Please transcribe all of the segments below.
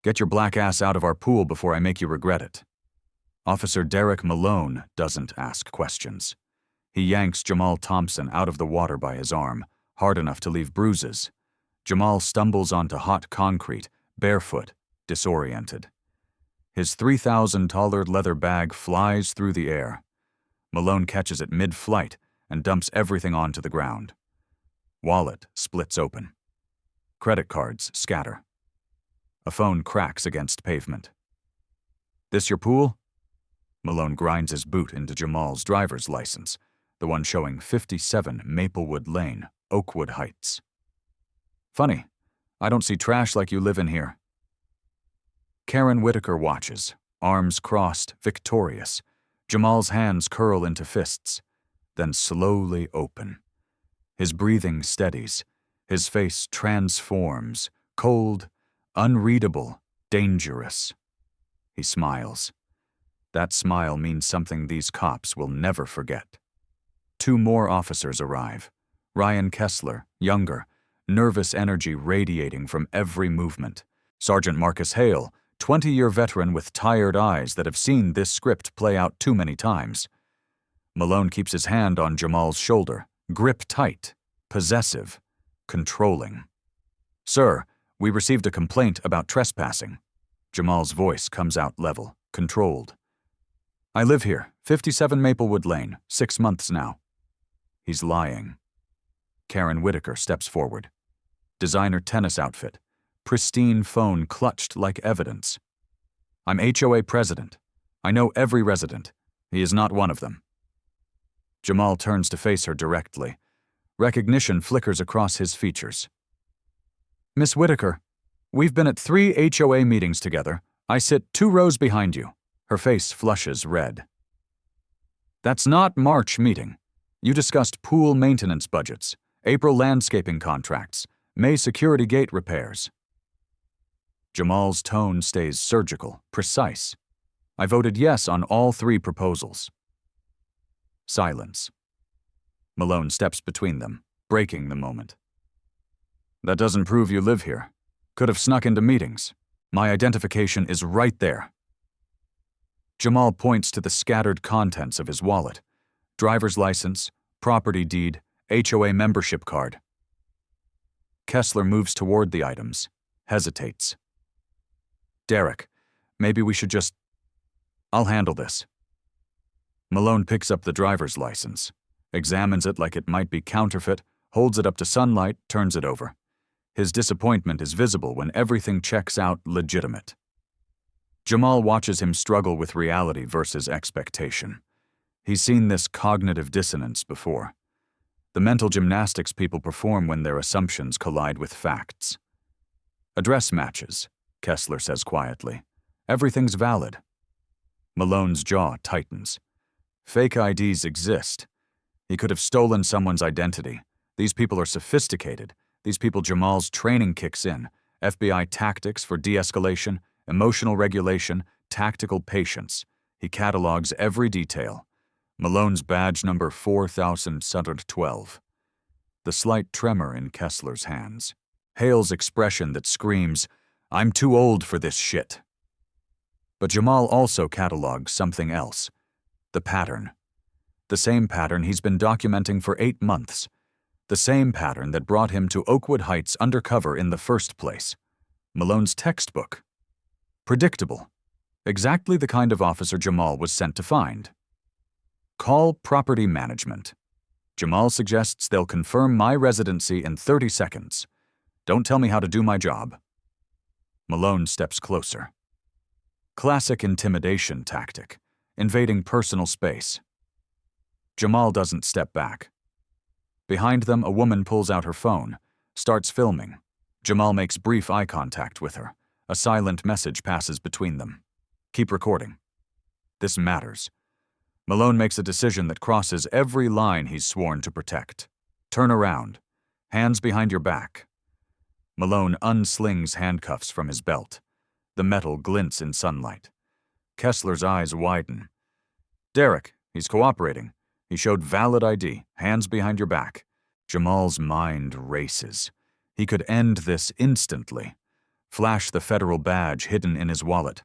Get your black ass out of our pool before I make you regret it. Officer Derek Malone doesn't ask questions. He yanks Jamal Thompson out of the water by his arm, hard enough to leave bruises. Jamal stumbles onto hot concrete, barefoot, disoriented. His $3,000 leather bag flies through the air. Malone catches it mid-flight and dumps everything onto the ground. Wallet splits open. Credit cards scatter. A phone cracks against pavement. This your pool? Malone grinds his boot into Jamal's driver's license, the one showing 57 Maplewood Lane, Oakwood Heights. Funny, I don't see trash like you live in here. Karen Whitaker watches, arms crossed, victorious. Jamal's hands curl into fists, then slowly open. His breathing steadies. His face transforms, cold, unreadable, dangerous. He smiles. That smile means something these cops will never forget. 2 more officers arrive. Ryan Kessler, younger, nervous energy radiating from every movement. Sergeant Marcus Hale, 20-year veteran with tired eyes that have seen this script play out too many times. Malone keeps his hand on Jamal's shoulder, grip tight, possessive, controlling. Sir, we received a complaint about trespassing. Jamal's voice comes out level, controlled. I live here, 57 Maplewood Lane, 6 months now. He's lying. Karen Whitaker steps forward. Designer tennis outfit. Pristine phone clutched like evidence. I'm HOA president. I know every resident. He is not one of them. Jamal turns to face her directly. Recognition flickers across his features. Miss Whitaker, we've been at 3 HOA meetings together. I sit 2 rows behind you. Her face flushes red. That's not March meeting. You discussed pool maintenance budgets, April landscaping contracts, May security gate repairs. Jamal's tone stays surgical, precise. I voted yes on all 3 proposals. Silence. Malone steps between them, breaking the moment. That doesn't prove you live here. Could have snuck into meetings. My identification is right there. Jamal points to the scattered contents of his wallet. Driver's license, property deed, HOA membership card. Kessler moves toward the items, hesitates. Derek, maybe we should just... I'll handle this. Malone picks up the driver's license, examines it like it might be counterfeit, holds it up to sunlight, turns it over. His disappointment is visible when everything checks out legitimate. Jamal watches him struggle with reality versus expectation. He's seen this cognitive dissonance before. The mental gymnastics people perform when their assumptions collide with facts. Address matches, Kessler says quietly. Everything's valid. Malone's jaw tightens. Fake IDs exist. He could have stolen someone's identity. These people are sophisticated. These people Jamal's training kicks in. FBI tactics for de-escalation, emotional regulation, tactical patience. He catalogs every detail. Malone's badge number 4712. The slight tremor in Kessler's hands. Hale's expression that screams, I'm too old for this shit. But Jamal also catalogs something else. The pattern. The same pattern he's been documenting for 8 months. The same pattern that brought him to Oakwood Heights undercover in the first place. Malone's textbook. Predictable. Exactly the kind of officer Jamal was sent to find. Call property management. Jamal suggests they'll confirm my residency in 30 seconds. Don't tell me how to do my job. Malone steps closer. Classic intimidation tactic, invading personal space. Jamal doesn't step back. Behind them, a woman pulls out her phone, starts filming. Jamal makes brief eye contact with her. A silent message passes between them. Keep recording. This matters. Malone makes a decision that crosses every line he's sworn to protect. Turn around. Hands behind your back. Malone unslings handcuffs from his belt. The metal glints in sunlight. Kessler's eyes widen. Derek, he's cooperating. He showed valid ID, hands behind your back. Jamal's mind races. He could end this instantly. Flash the federal badge hidden in his wallet.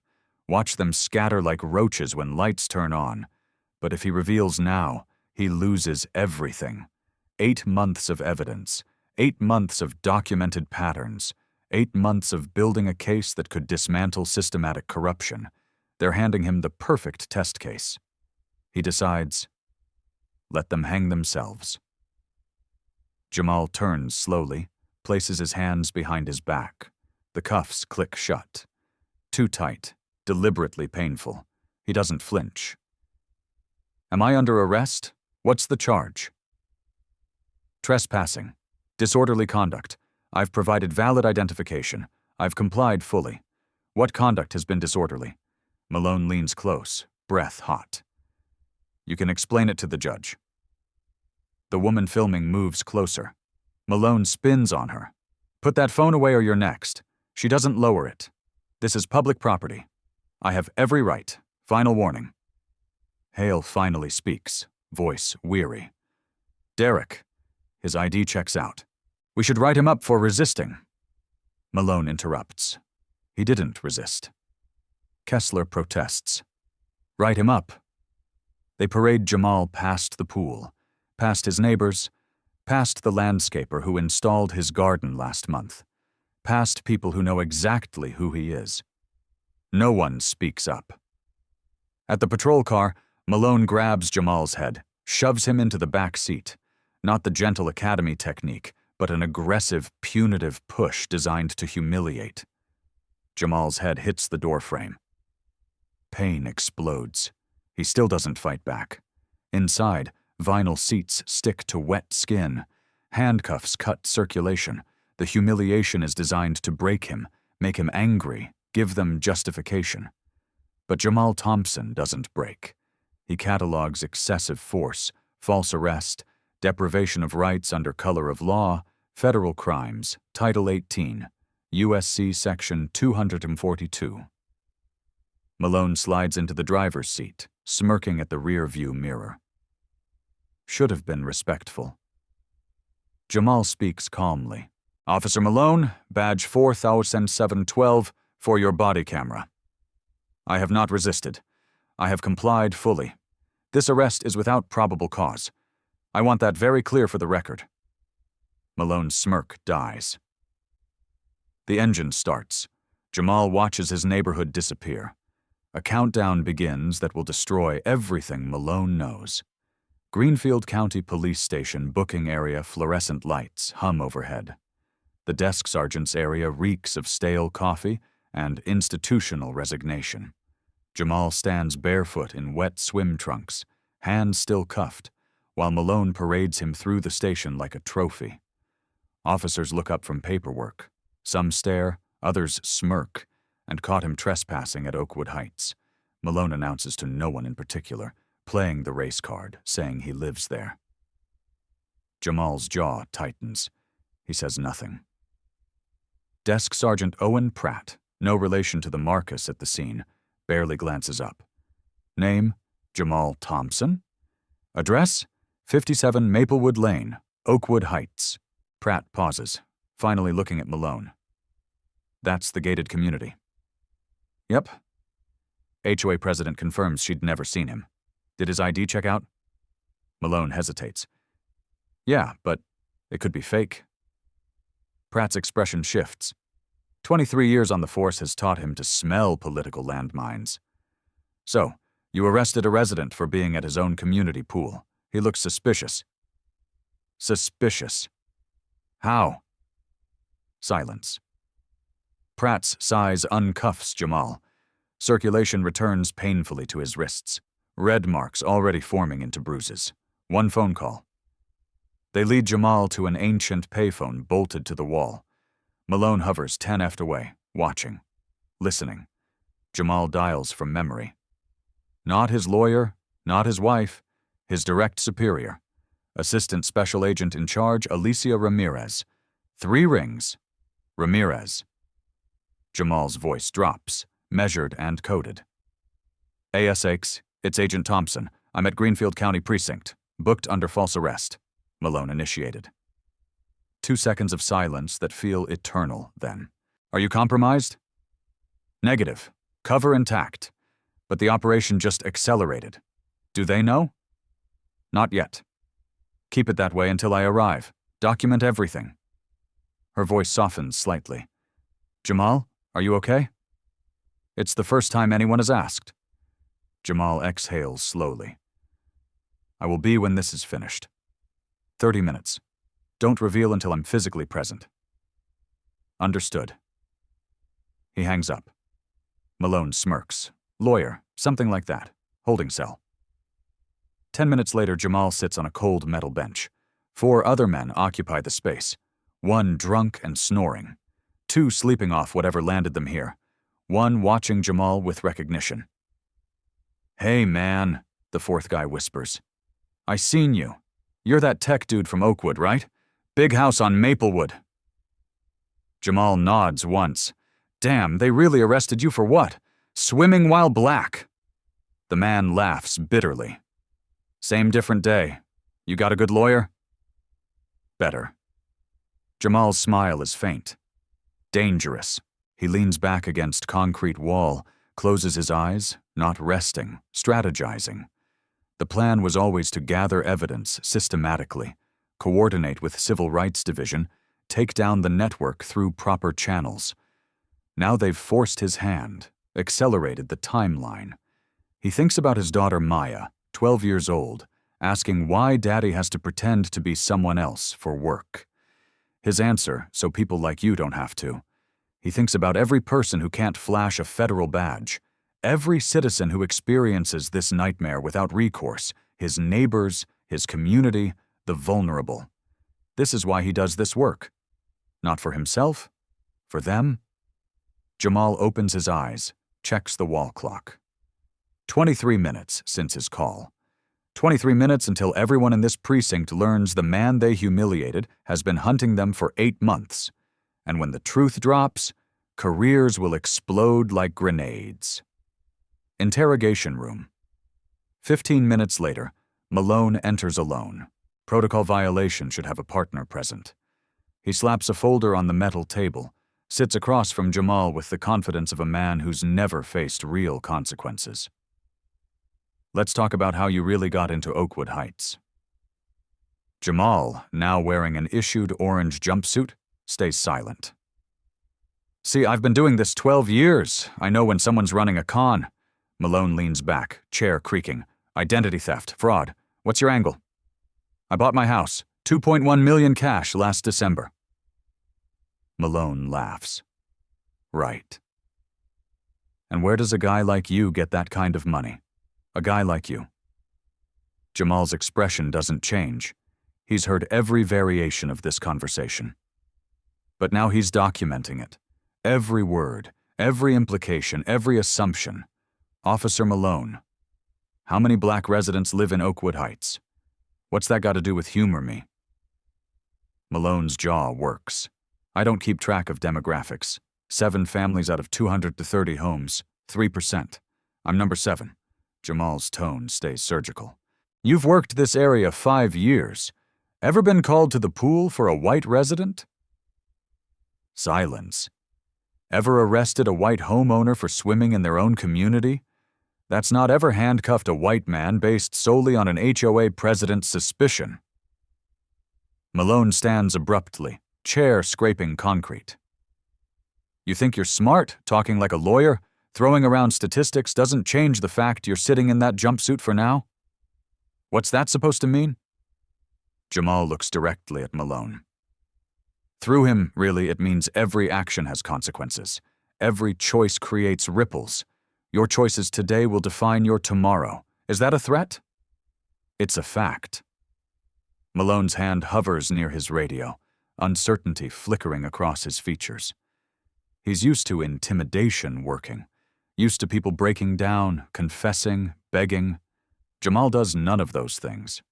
Watch them scatter like roaches when lights turn on. But if he reveals now, he loses everything. 8 months of evidence. 8 months of documented patterns. 8 months of building a case that could dismantle systematic corruption. They're handing him the perfect test case. He decides, let them hang themselves. Jamal turns slowly, places his hands behind his back. The cuffs click shut. Too tight, deliberately painful. He doesn't flinch. Am I under arrest? What's the charge? Trespassing. Disorderly conduct. I've provided valid identification. I've complied fully. What conduct has been disorderly? Malone leans close, breath hot. You can explain it to the judge. The woman filming moves closer. Malone spins on her. Put that phone away or you're next. She doesn't lower it. This is public property. I have every right. Final warning. Hale finally speaks, voice weary. Derek. His ID checks out. We should write him up for resisting. Malone interrupts. He didn't resist. Kessler protests. Write him up. They parade Jamal past the pool, past his neighbors, past the landscaper who installed his garden last month, past people who know exactly who he is. No one speaks up. At the patrol car, Malone grabs Jamal's head, shoves him into the back seat. Not the gentle academy technique, but an aggressive, punitive push designed to humiliate. Jamal's head hits the doorframe. Pain explodes. He still doesn't fight back. Inside, vinyl seats stick to wet skin. Handcuffs cut circulation. The humiliation is designed to break him, make him angry, give them justification. But Jamal Thompson doesn't break. He catalogs excessive force, false arrest, deprivation of rights under color of law, federal crimes, Title 18, USC Section 242. Malone slides into the driver's seat, smirking at the rear-view mirror. Should have been respectful. Jamal speaks calmly. Officer Malone, badge 4712 for your body camera. I have not resisted. I have complied fully. This arrest is without probable cause. I want that very clear for the record. Malone's smirk dies. The engine starts. Jamal watches his neighborhood disappear. A countdown begins that will destroy everything Malone knows. Greenfield County Police Station booking area fluorescent lights hum overhead. The desk sergeant's area reeks of stale coffee and institutional resignation. Jamal stands barefoot in wet swim trunks, hands still cuffed, while Malone parades him through the station like a trophy. Officers look up from paperwork. Some stare, others smirk, and caught him trespassing at Oakwood Heights. Malone announces to no one in particular, playing the race card, saying he lives there. Jamal's jaw tightens. He says nothing. Desk Sergeant Owen Pratt, no relation to the Marcus at the scene, barely glances up. Name, Jamal Thompson. Address, 57 Maplewood Lane, Oakwood Heights. Pratt pauses, finally looking at Malone. That's the gated community. Yep. HOA president confirms she'd never seen him. Did his ID check out? Malone hesitates. Yeah, but it could be fake. Pratt's expression shifts. 23 years on the force has taught him to smell political landmines. So, you arrested a resident for being at his own community pool. He looks suspicious. Suspicious. How? Silence. Pratt's size uncuffs Jamal. Circulation returns painfully to his wrists. Red marks already forming into bruises. One phone call. They lead Jamal to an ancient payphone bolted to the wall. Malone hovers 10 feet away, watching, listening. Jamal dials from memory. Not his lawyer, not his wife, his direct superior. Assistant Special Agent in charge, Alicia Ramirez. 3 rings. Ramirez. Jamal's voice drops, measured and coded. ASX, it's Agent Thompson. I'm at Greenfield County Precinct. Booked under false arrest. Malone initiated. 2 seconds of silence that feel eternal then. Are you compromised? Negative. Cover intact. But the operation just accelerated. Do they know? Not yet. Keep it that way until I arrive. Document everything. Her voice softens slightly. Jamal, are you okay? It's the first time anyone has asked. Jamal exhales slowly. I will be when this is finished. 30 minutes. Don't reveal until I'm physically present. Understood. He hangs up. Malone smirks. Lawyer, something like that. Holding cell. 10 minutes later, Jamal sits on a cold metal bench. 4 other men occupy the space. 1 drunk and snoring. 2 sleeping off whatever landed them here. 1 watching Jamal with recognition. Hey, man, the 4th guy whispers. I seen you. You're that tech dude from Oakwood, right? Big house on Maplewood. Jamal nods once. Damn, they really arrested you for what? Swimming while black. The man laughs bitterly. Same different day. You got a good lawyer? Better. Jamal's smile is faint. Dangerous. He leans back against concrete wall, closes his eyes, not resting, strategizing. The plan was always to gather evidence systematically, coordinate with Civil Rights Division, take down the network through proper channels. Now they've forced his hand, accelerated the timeline. He thinks about his daughter Maya, 12 years old, asking why Daddy has to pretend to be someone else for work. His answer, so people like you don't have to. He thinks about every person who can't flash a federal badge, every citizen who experiences this nightmare without recourse, his neighbors, his community, the vulnerable. This is why he does this work. Not for himself, for them. Jamal opens his eyes, checks the wall clock. 23 minutes since his call. 23 minutes until everyone in this precinct learns the man they humiliated has been hunting them for 8 months. And when the truth drops, careers will explode like grenades. Interrogation room. 15 minutes later, Malone enters alone. Protocol violation should have a partner present. He slaps a folder on the metal table, sits across from Jamal with the confidence of a man who's never faced real consequences. Let's talk about how you really got into Oakwood Heights. Jamal, now wearing an issued orange jumpsuit, stays silent. See, I've been doing this 12 years. I know when someone's running a con. Malone leans back, chair creaking. Identity theft, fraud. What's your angle? I bought my house, 2.1 million cash last December. Malone laughs. Right. And where does a guy like you get that kind of money? A guy like you. Jamal's expression doesn't change. He's heard every variation of this conversation. But now he's documenting it. Every word, every implication, every assumption. Officer Malone. How many black residents live in Oakwood Heights? What's that got to do with humor me? Malone's jaw works. I don't keep track of demographics. 7 families out of 230 homes, 3%. I'm number 7. Jamal's tone stays surgical. You've worked this area 5 years. Ever been called to the pool for a white resident? Silence. Ever arrested a white homeowner for swimming in their own community? That's not ever handcuffed a white man based solely on an HOA president's suspicion. Malone stands abruptly, chair scraping concrete. You think you're smart, talking like a lawyer? Throwing around statistics doesn't change the fact you're sitting in that jumpsuit for now? What's that supposed to mean? Jamal looks directly at Malone. Through him, really, it means every action has consequences. Every choice creates ripples. Your choices today will define your tomorrow. Is that a threat? It's a fact. Malone's hand hovers near his radio, uncertainty flickering across his features. He's used to intimidation working, used to people breaking down, confessing, begging. Jamal does none of those things.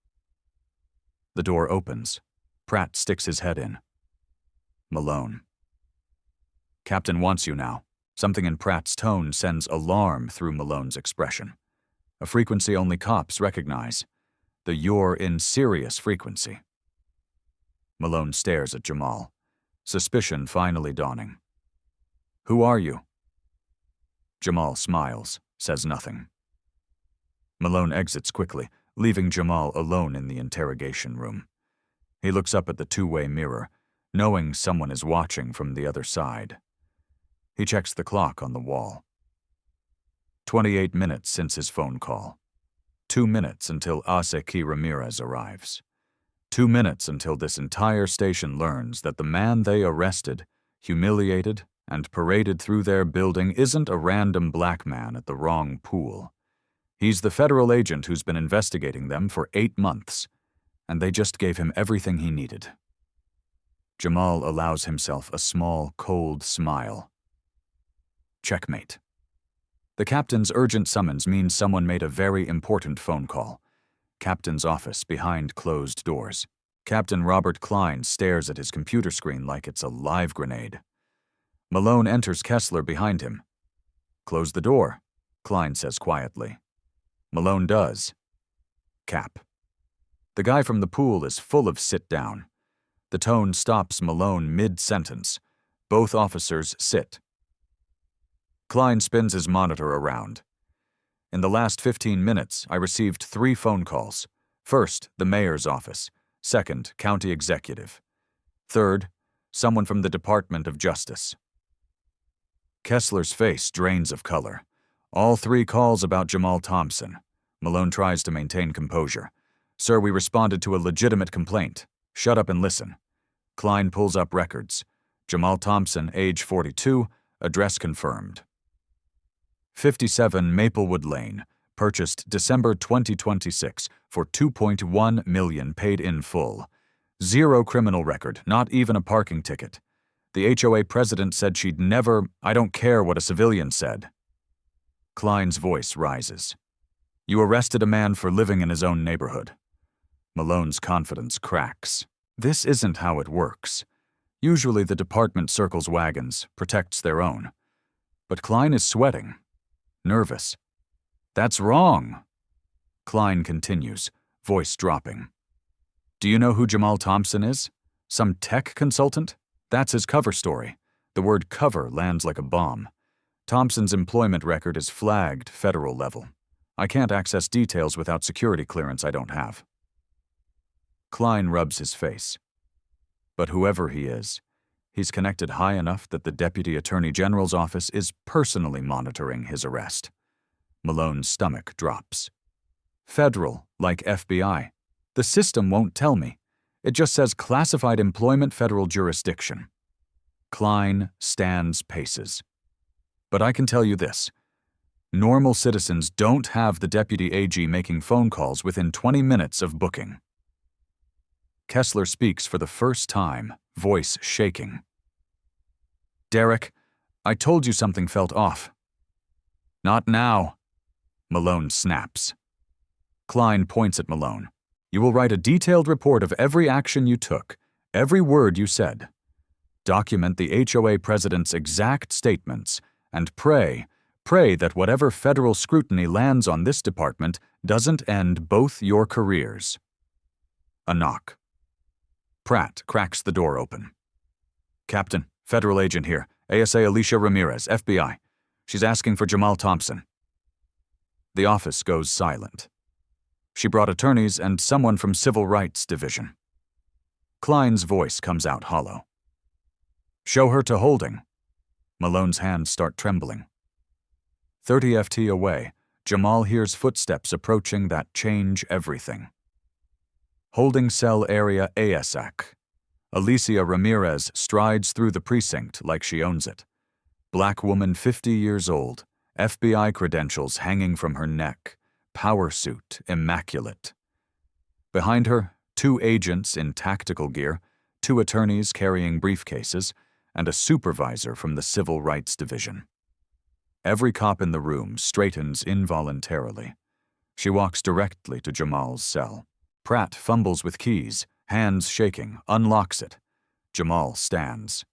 The door opens. Pratt sticks his head in. Malone. Captain wants you now. Something in Pratt's tone sends alarm through Malone's expression. A frequency only cops recognize. The "you're in serious" frequency. Malone stares at Jamal, suspicion finally dawning. Who are you? Jamal smiles, says nothing. Malone exits quickly, leaving Jamal alone in the interrogation room. He looks up at the two-way mirror, knowing someone is watching from the other side. He checks the clock on the wall. 28 minutes since his phone call. 2 minutes until Aseki Ramirez arrives. 2 minutes until this entire station learns that the man they arrested, humiliated, and paraded through their building isn't a random black man at the wrong pool. He's the federal agent who's been investigating them for 8 months, and they just gave him everything he needed. Jamal allows himself a small, cold smile. Checkmate. The captain's urgent summons means someone made a very important phone call. Captain's office behind closed doors. Captain Robert Klein stares at his computer screen like it's a live grenade. Malone enters Kessler behind him. Close the door, Klein says quietly. Malone does. Cap. The guy from the pool is full of sit down. The tone stops Malone mid-sentence. Both officers sit. Klein spins his monitor around. In the last 15 minutes, I received 3 phone calls. First, the mayor's office. Second, county executive. Third, someone from the Department of Justice. Kessler's face drains of color. All 3 calls about Jamal Thompson. Malone tries to maintain composure. Sir, we responded to a legitimate complaint. Shut up and listen. Klein pulls up records. Jamal Thompson, age 42, address confirmed. 57 Maplewood Lane, purchased December 2026 for $2.1 million paid in full. 0 criminal record, not even a parking ticket. The HOA president said she'd never, I don't care what a civilian said. Klein's voice rises. You arrested a man for living in his own neighborhood. Malone's confidence cracks. This isn't how it works. Usually the department circles wagons, protects their own. But Klein is sweating. Nervous. That's wrong. Klein continues, voice dropping. Do you know who Jamal Thompson is? Some tech consultant? That's his cover story. The word cover lands like a bomb. Thompson's employment record is flagged federal level. I can't access details without security clearance I don't have. Klein rubs his face. But whoever he is, he's connected high enough that the Deputy Attorney General's office is personally monitoring his arrest. Malone's stomach drops. Federal, like FBI. The system won't tell me. It just says classified employment federal jurisdiction. Klein stands paces. But I can tell you this. Normal citizens don't have the Deputy AG making phone calls within 20 minutes of booking. Kessler speaks for the first time, voice shaking. Derek, I told you something felt off. Not now. Malone snaps. Klein points at Malone. You will write a detailed report of every action you took, every word you said. Document the HOA president's exact statements, and pray that whatever federal scrutiny lands on this department doesn't end both your careers. A knock. Pratt cracks the door open. Captain, federal agent here, ASA Alicia Ramirez, FBI. She's asking for Jamal Thompson. The office goes silent. She brought attorneys and someone from Civil Rights Division. Klein's voice comes out hollow. Show her to holding. Malone's hands start trembling. 30 FT away, Jamal hears footsteps approaching that change everything. Holding cell area ASAC. Alicia Ramirez strides through the precinct like she owns it. Black woman 50 years old, FBI credentials hanging from her neck, power suit immaculate. Behind her, 2 agents in tactical gear, 2 attorneys carrying briefcases, and a supervisor from the Civil Rights Division. Every cop in the room straightens involuntarily. She walks directly to Jamal's cell. Pratt fumbles with keys, hands shaking, unlocks it. Jamal stands.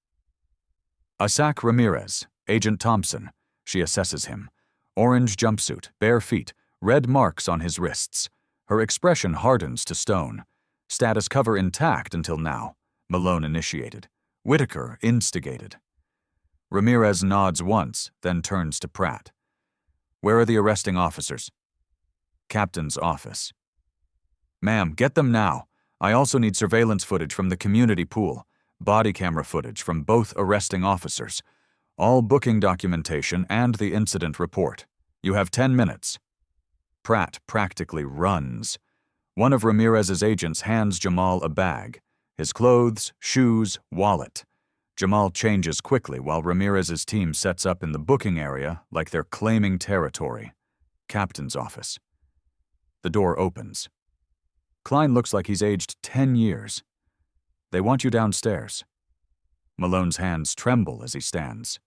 Asak Ramirez, Agent Thompson. She assesses him. Orange jumpsuit, bare feet, red marks on his wrists. Her expression hardens to stone. Status cover intact until now. Malone initiated. Whitaker instigated. Ramirez nods once, then turns to Pratt. Where are the arresting officers? Captain's office. Ma'am, get them now. I also need surveillance footage from the community pool, body camera footage from both arresting officers, all booking documentation and the incident report. You have 10 minutes. Pratt practically runs. One of Ramirez's agents hands Jamal a bag, his clothes, shoes, wallet. Jamal changes quickly while Ramirez's team sets up in the booking area like they're claiming territory. Captain's office. The door opens. Klein looks like he's aged 10 years. They want you downstairs. Malone's hands tremble as he stands.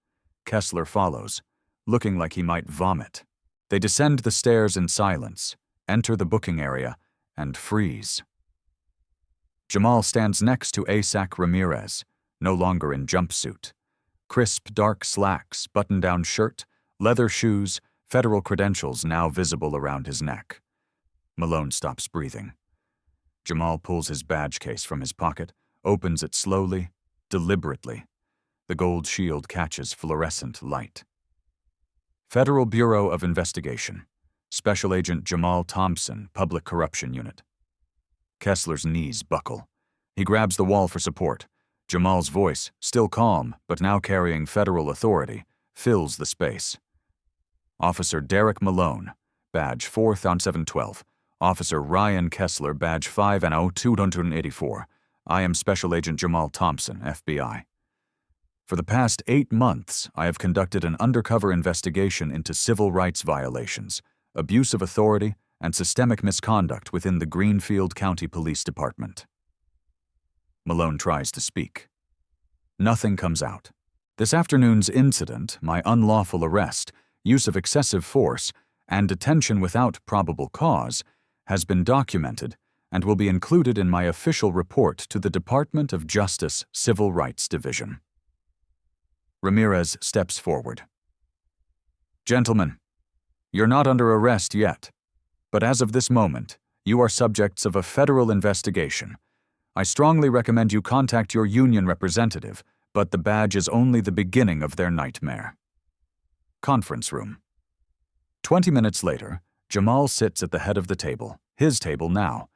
Kessler follows, looking like he might vomit. They descend the stairs in silence, enter the booking area, and freeze. Jamal stands next to Asac Ramirez, no longer in jumpsuit. Crisp dark slacks, button-down shirt, leather shoes, federal credentials now visible around his neck. Malone stops breathing. Jamal pulls his badge case from his pocket, opens it slowly, deliberately. The gold shield catches fluorescent light. Federal Bureau of Investigation. Special Agent Jamal Thompson, Public Corruption Unit. Kessler's knees buckle. He grabs the wall for support. Jamal's voice, still calm, but now carrying federal authority, fills the space. Officer Derek Malone, badge 4712. Officer Ryan Kessler, badge 5N0284. I am Special Agent Jamal Thompson, FBI. For the past 8 months, I have conducted an undercover investigation into civil rights violations, abuse of authority, and systemic misconduct within the Greenfield County Police Department. Malone tries to speak. Nothing comes out. This afternoon's incident, my unlawful arrest, use of excessive force, and detention without probable cause, has been documented and will be included in my official report to the Department of Justice Civil Rights Division. Ramirez steps forward. Gentlemen, you're not under arrest yet, but as of this moment, you are subjects of a federal investigation. I strongly recommend you contact your union representative, but the badge is only the beginning of their nightmare. Conference room. 20 minutes later, Jamal sits at the head of the table, his table now.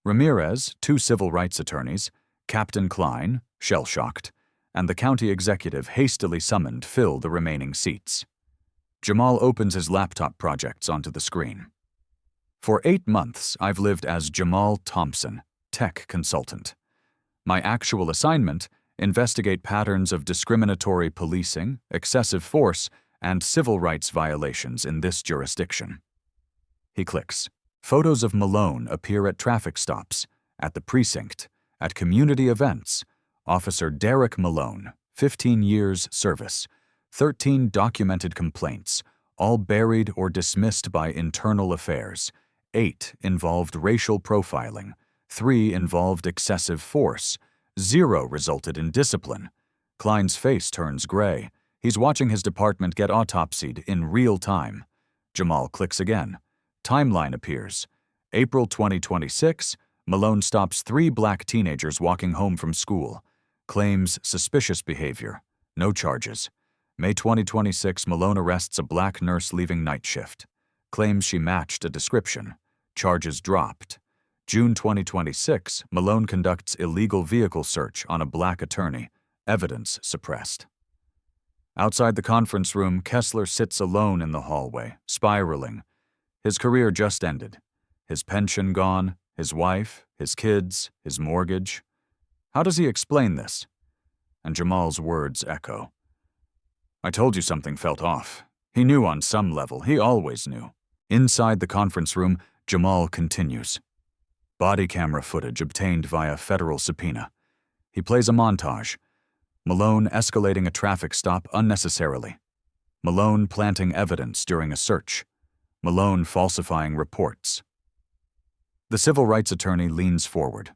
Ramirez, 2 civil rights attorneys, Captain Klein, shell-shocked, and the county executive hastily summoned fill the remaining seats. Jamal opens his laptop projects onto the screen. For 8 months, I've lived as Jamal Thompson, tech consultant. My actual assignment, investigate patterns of discriminatory policing, excessive force, and civil rights violations in this jurisdiction. He clicks. Photos of Malone appear at traffic stops, at the precinct, at community events. Officer Derek Malone, 15 years service, 13 documented complaints, all buried or dismissed by internal affairs. 8 involved racial profiling, 3 involved excessive force, 0 resulted in discipline. Klein's face turns gray. He's watching his department get autopsied in real time. Jamal clicks again. Timeline appears. April 2026, Malone stops 3 black teenagers walking home from school. Claims suspicious behavior. No charges. May 2026, Malone arrests a black nurse leaving night shift. Claims she matched a description. Charges dropped. June 2026, Malone conducts illegal vehicle search on a black attorney. Evidence suppressed. Outside the conference room, Kessler sits alone in the hallway, spiraling. His career just ended. His pension gone, his wife, his kids, his mortgage. How does he explain this? And Jamal's words echo. I told you something felt off. He knew on some level. He always knew. Inside the conference room, Jamal continues. Body camera footage obtained via federal subpoena. He plays a montage. Malone escalating a traffic stop unnecessarily. Malone planting evidence during a search. Malone falsifying reports. The civil rights attorney leans forward.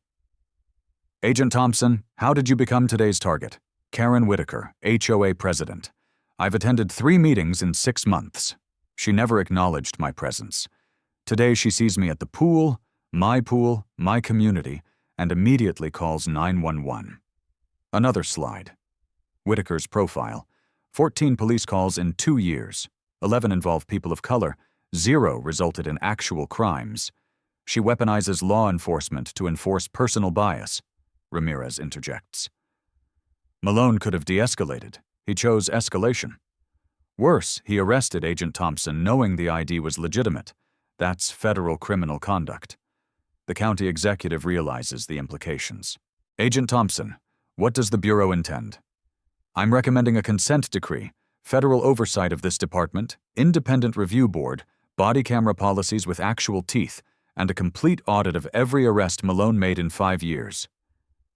Agent Thompson, how did you become today's target? Karen Whitaker, HOA president. I've attended 3 meetings in 6 months. She never acknowledged my presence. Today she sees me at the pool, my community, and immediately calls 911. Another slide. Whitaker's profile. 14 police calls in 2 years. 11 involve people of color. 0 resulted in actual crimes. She weaponizes law enforcement to enforce personal bias, Ramirez interjects. Malone could have de-escalated. He chose escalation. Worse, he arrested Agent Thompson knowing the ID was legitimate. That's federal criminal conduct. The county executive realizes the implications. Agent Thompson, what does the Bureau intend? I'm recommending a consent decree, federal oversight of this department, independent review board, body camera policies with actual teeth, and a complete audit of every arrest Malone made in 5 years.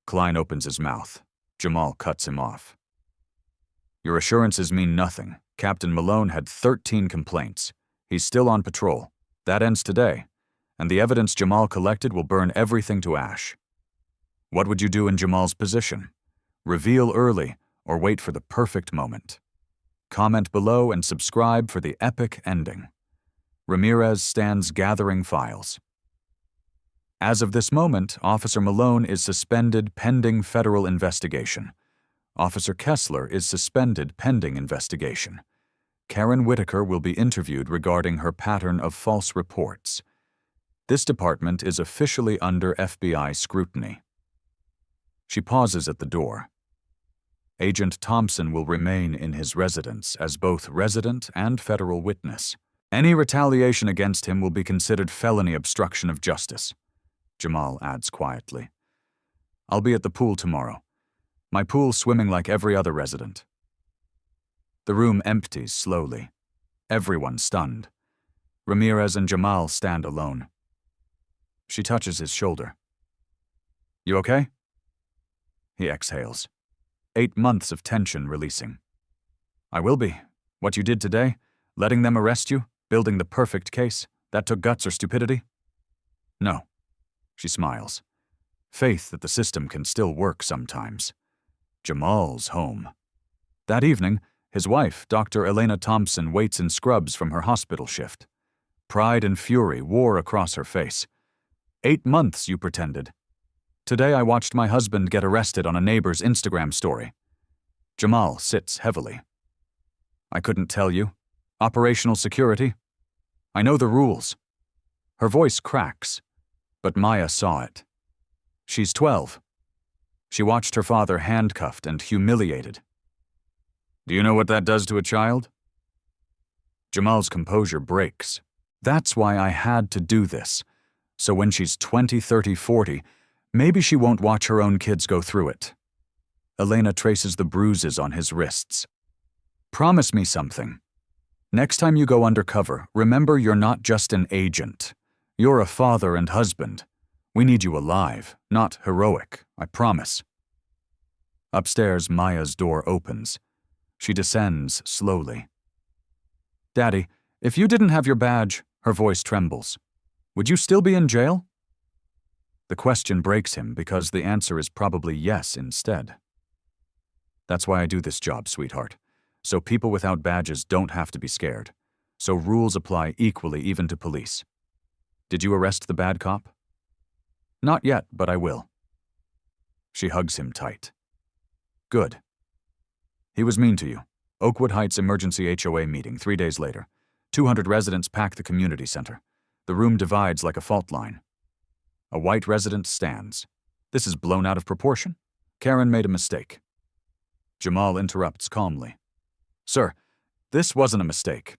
Klein opens his mouth. Jamal cuts him off. Your assurances mean nothing. Captain Malone had 13 complaints. He's still on patrol. That ends today, and the evidence Jamal collected will burn everything to ash. What would you do in Jamal's position? Reveal early or wait for the perfect moment. Comment below and subscribe for the epic ending. Ramirez stands gathering files. As of this moment, Officer Malone is suspended pending federal investigation. Officer Kessler is suspended pending investigation. Karen Whitaker will be interviewed regarding her pattern of false reports. This department is officially under FBI scrutiny. She pauses at the door. Agent Thompson will remain in his residence as both resident and federal witness. Any retaliation against him will be considered felony obstruction of justice, Jamal adds quietly. I'll be at the pool tomorrow. My pool swimming like every other resident. The room empties slowly. Everyone stunned. Ramirez and Jamal stand alone. She touches his shoulder. You okay? He exhales. 8 months of tension releasing. I will be. What you did today, letting them arrest you, building the perfect case, that took guts or stupidity? No. She smiles. Faith that the system can still work sometimes. Jamal's home. That evening, his wife, Dr. Elena Thompson, waits in scrubs from her hospital shift. Pride and fury wore across her face. 8 months, you pretended. Today I watched my husband get arrested on a neighbor's Instagram story. Jamal sits heavily. I couldn't tell you. Operational security. I know the rules. Her voice cracks, but Maya saw it. She's 12. She watched her father handcuffed and humiliated. Do you know what that does to a child? Jamal's composure breaks. That's why I had to do this. So when she's 20, 30, 40, maybe she won't watch her own kids go through it. Elena traces the bruises on his wrists. Promise me something. Next time you go undercover, remember you're not just an agent. You're a father and husband. We need you alive, not heroic, I promise. Upstairs, Maya's door opens. She descends slowly. Daddy, if you didn't have your badge, her voice trembles, would you still be in jail? The question breaks him because the answer is probably yes instead. That's why I do this job, sweetheart. So people without badges don't have to be scared. So rules apply equally even to police. Did you arrest the bad cop? Not yet, but I will. She hugs him tight. Good. He was mean to you. Oakwood Heights emergency HOA meeting 3 days later. 200 residents pack the community center. The room divides like a fault line. A white resident stands. This is blown out of proportion. Karen made a mistake. Jamal interrupts calmly. Sir, this wasn't a mistake.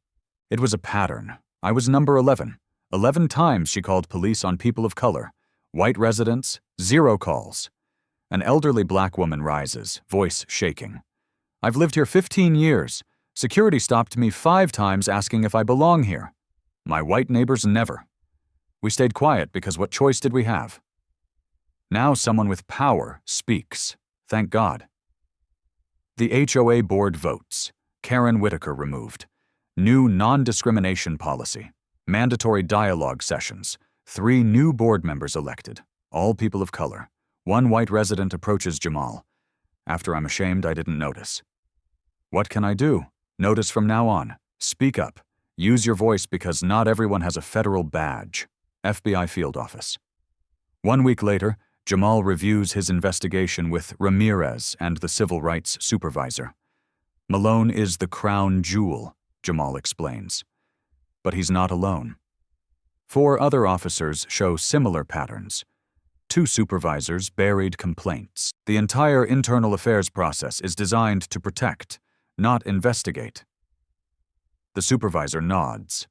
It was a pattern. I was number 11. 11 times she called police on people of color. White residents, 0 calls. An elderly black woman rises, voice shaking. I've lived here 15 years. Security stopped me 5 times asking if I belong here. My white neighbors never. We stayed quiet because what choice did we have? Now someone with power speaks. Thank God. The HOA board votes. Karen Whitaker removed. New non-discrimination policy. Mandatory dialogue sessions. 3 new board members elected. All people of color. 1 white resident approaches Jamal. After I'm ashamed I didn't notice. What can I do? Notice from now on. Speak up. Use your voice because not everyone has a federal badge. FBI field office. 1 week later, Jamal reviews his investigation with Ramirez and the civil rights supervisor. Malone is the crown jewel, Jamal explains. But he's not alone. 4 other officers show similar patterns. 2 supervisors buried complaints. The entire internal affairs process is designed to protect, not investigate. The supervisor nods.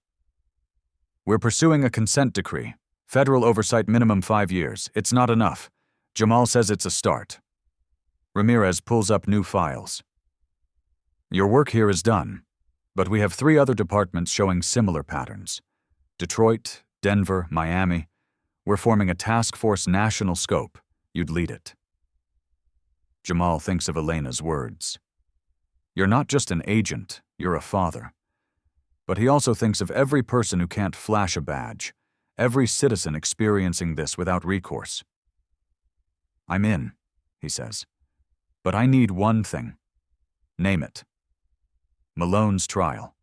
We're pursuing a consent decree. Federal oversight minimum 5 years. It's not enough. Jamal says it's a start. Ramirez pulls up new files. Your work here is done, but we have 3 other departments showing similar patterns. Detroit, Denver, Miami. We're forming a task force national scope. You'd lead it. Jamal thinks of Elena's words. You're not just an agent, you're a father. But he also thinks of every person who can't flash a badge, every citizen experiencing this without recourse. I'm in, he says. But I need one thing. Name it. Malone's trial.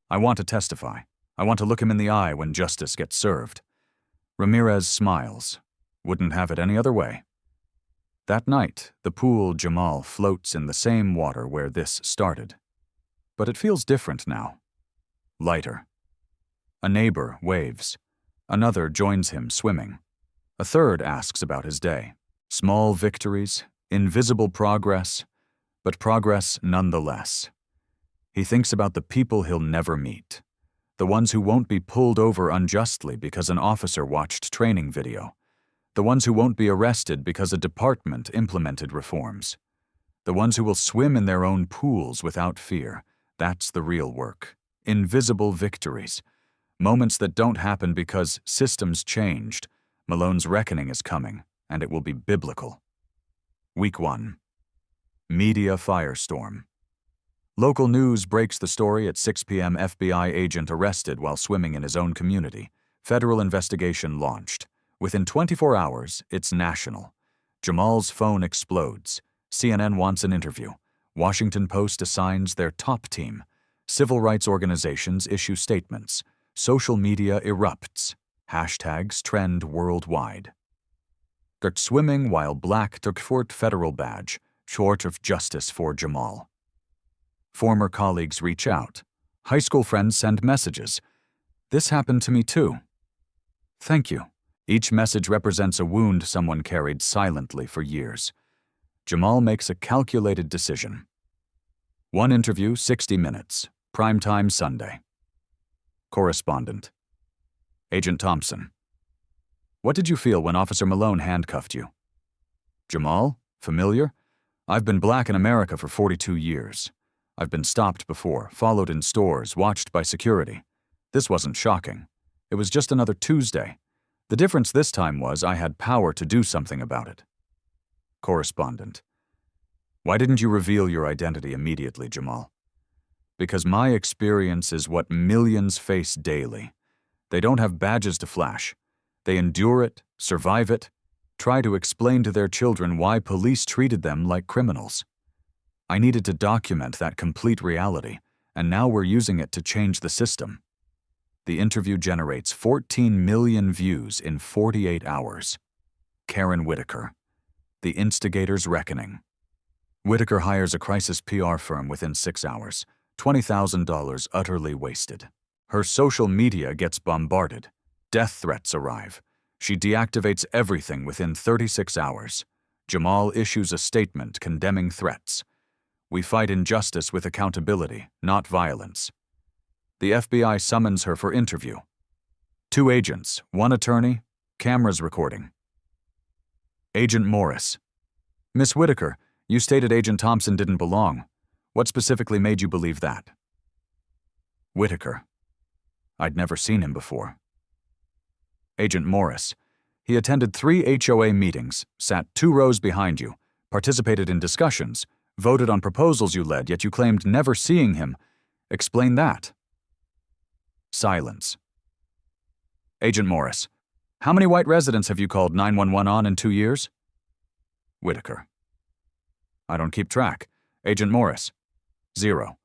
I want to testify. I want to look him in the eye when justice gets served. Ramirez smiles. Wouldn't have it any other way. That night, the pool Jamal floats in the same water where this started. But it feels different now. Lighter. A neighbor waves. Another joins him swimming. A third asks about his day. Small victories, invisible progress, but progress nonetheless. He thinks about the people he'll never meet. The ones who won't be pulled over unjustly because an officer watched training video. The ones who won't be arrested because a department implemented reforms. The ones who will swim in their own pools without fear. That's the real work. Invisible victories. Moments that don't happen because systems changed. Malone's reckoning is coming, and it will be biblical. Week 1. Media firestorm. Local news breaks the story at 6 p.m. FBI agent arrested while swimming in his own community. Federal investigation launched. Within 24 hours, it's national. Jamal's phone explodes. CNN wants an interview. Washington Post assigns their top team. Civil rights organizations issue statements. Social media erupts. Hashtags trend worldwide. Gert swimming while black took Fort federal badge, short of justice for Jamal. Former colleagues reach out. High school friends send messages. This happened to me too. Thank you. Each message represents a wound someone carried silently for years. Jamal makes a calculated decision. 1 interview, 60 minutes. Primetime Sunday. Correspondent. Agent Thompson. What did you feel when Officer Malone handcuffed you? Jamal? Familiar? I've been black in America for 42 years. I've been stopped before, followed in stores, watched by security. This wasn't shocking. It was just another Tuesday. The difference this time was I had power to do something about it. Correspondent. Why didn't you reveal your identity immediately, Jamal? Because my experience is what millions face daily. They don't have badges to flash. They endure it, survive it, try to explain to their children why police treated them like criminals. I needed to document that complete reality, and now we're using it to change the system. The interview generates 14 million views in 48 hours. Karen Whitaker. The Instigator's Reckoning. Whitaker hires a crisis PR firm within 6 hours. $20,000 utterly wasted. Her social media gets bombarded. Death threats arrive. She deactivates everything within 36 hours. Jamal issues a statement condemning threats. We fight injustice with accountability, not violence. The FBI summons her for interview. 2 agents, 1 attorney, cameras recording. Agent Morris. Miss Whitaker, you stated Agent Thompson didn't belong. What specifically made you believe that? Whitaker. I'd never seen him before. Agent Morris. He attended 3 HOA meetings, sat 2 rows behind you, participated in discussions, voted on proposals you led, yet you claimed never seeing him. Explain that. Silence. Agent Morris. How many white residents have you called 911 on in 2 years? Whitaker. I don't keep track. Agent Morris. 0.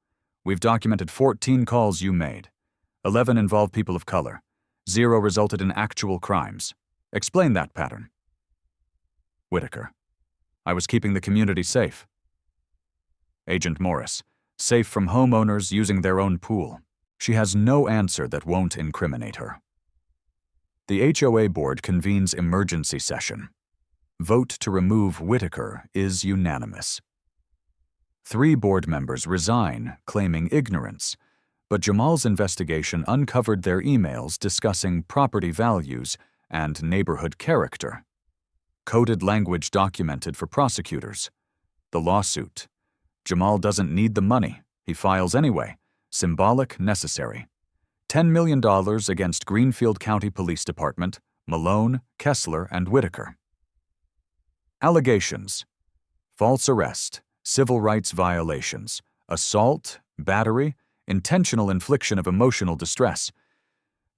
We've documented 14 calls you made. 11 involve people of color. 0 resulted in actual crimes. Explain that pattern. Whitaker. I was keeping the community safe. Agent Morris. safe from homeowners using their own pool. She has no answer that won't incriminate her. The HOA board convenes emergency session. Vote to remove Whitaker is unanimous. 3 board members resign, claiming ignorance, but Jamal's investigation uncovered their emails discussing property values and neighborhood character. Coded language documented for prosecutors. The lawsuit. Jamal doesn't need the money. He files anyway. Symbolic, necessary. $10 million against Greenfield County Police Department, Malone, Kessler, and Whitaker. Allegations: false arrest, civil rights violations, assault, battery, intentional infliction of emotional distress.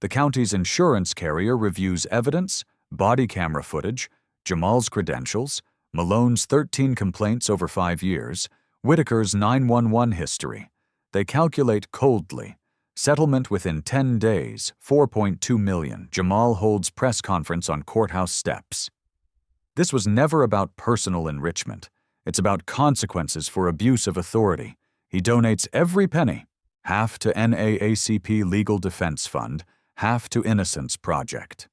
The county's insurance carrier reviews evidence, body camera footage, Jamal's credentials, Malone's 13 complaints over 5 years, Whitaker's 911 history. They calculate coldly. Settlement within 10 days, $4.2 million. Jamal holds press conference on courthouse steps. This was never about personal enrichment. It's about consequences for abuse of authority. He donates every penny, half to NAACP Legal Defense Fund, half to Innocence Project.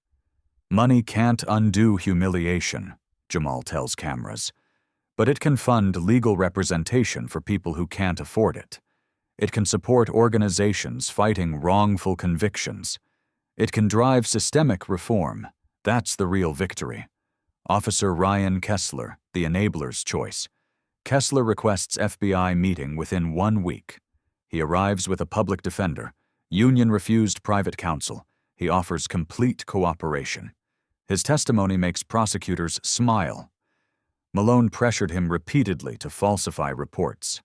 Money can't undo humiliation, Jamal tells cameras, but it can fund legal representation for people who can't afford it. It can support organizations fighting wrongful convictions. It can drive systemic reform. That's the real victory. Officer Ryan Kessler, the enabler's choice. Kessler requests FBI meeting within 1 week. He arrives with a public defender. Union-refused private counsel. He offers complete cooperation. His testimony makes prosecutors smile. Malone pressured him repeatedly to falsify reports.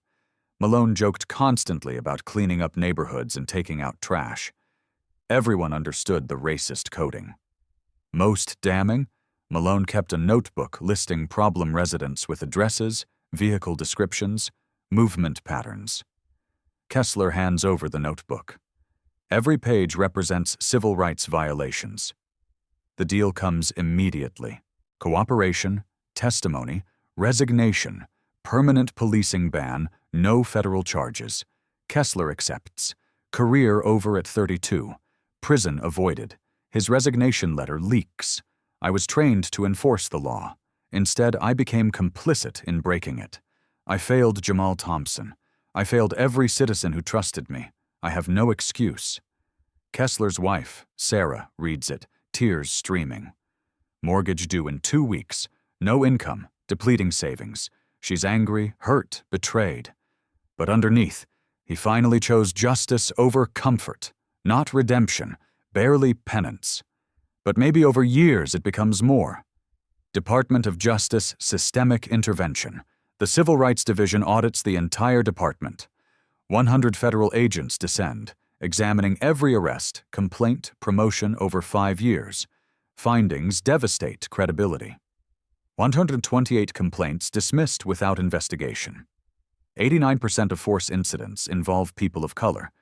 Malone joked constantly about cleaning up neighborhoods and taking out trash. Everyone understood the racist coding. Most damning, Malone kept a notebook listing problem residents with addresses, vehicle descriptions, movement patterns. Kessler hands over the notebook. Every page represents civil rights violations. The deal comes immediately. Cooperation, testimony, resignation, permanent policing ban, no federal charges. Kessler accepts. Career over at 32. Prison avoided. His resignation letter leaks. I was trained to enforce the law. Instead, I became complicit in breaking it. I failed Jamal Thompson. I failed every citizen who trusted me. I have no excuse. Kessler's wife, Sarah, reads it, tears streaming. Mortgage due in 2 weeks. No income, depleting savings. She's angry, hurt, betrayed. But underneath, he finally chose justice over comfort, not redemption, barely penance. But maybe over years it becomes more. Department of Justice Systemic Intervention. The Civil Rights Division audits the entire department. 100 federal agents descend, examining every arrest, complaint, promotion over 5 years. Findings devastate credibility. 128 complaints dismissed without investigation. 89% of force incidents involve people of color.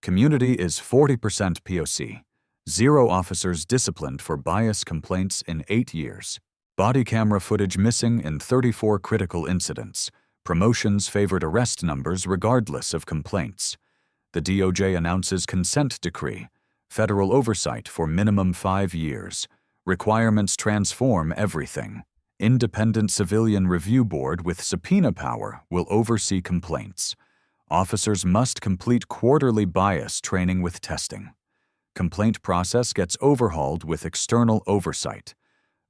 Community is 40% POC. 0 officers disciplined for bias complaints in 8 years. Body camera footage missing in 34 critical incidents. Promotions favored arrest numbers regardless of complaints. The DOJ announces consent decree. Federal oversight for minimum 5 years. Requirements transform everything. Independent Civilian Review Board with subpoena power will oversee complaints. Officers must complete quarterly bias training with testing. Complaint process gets overhauled with external oversight.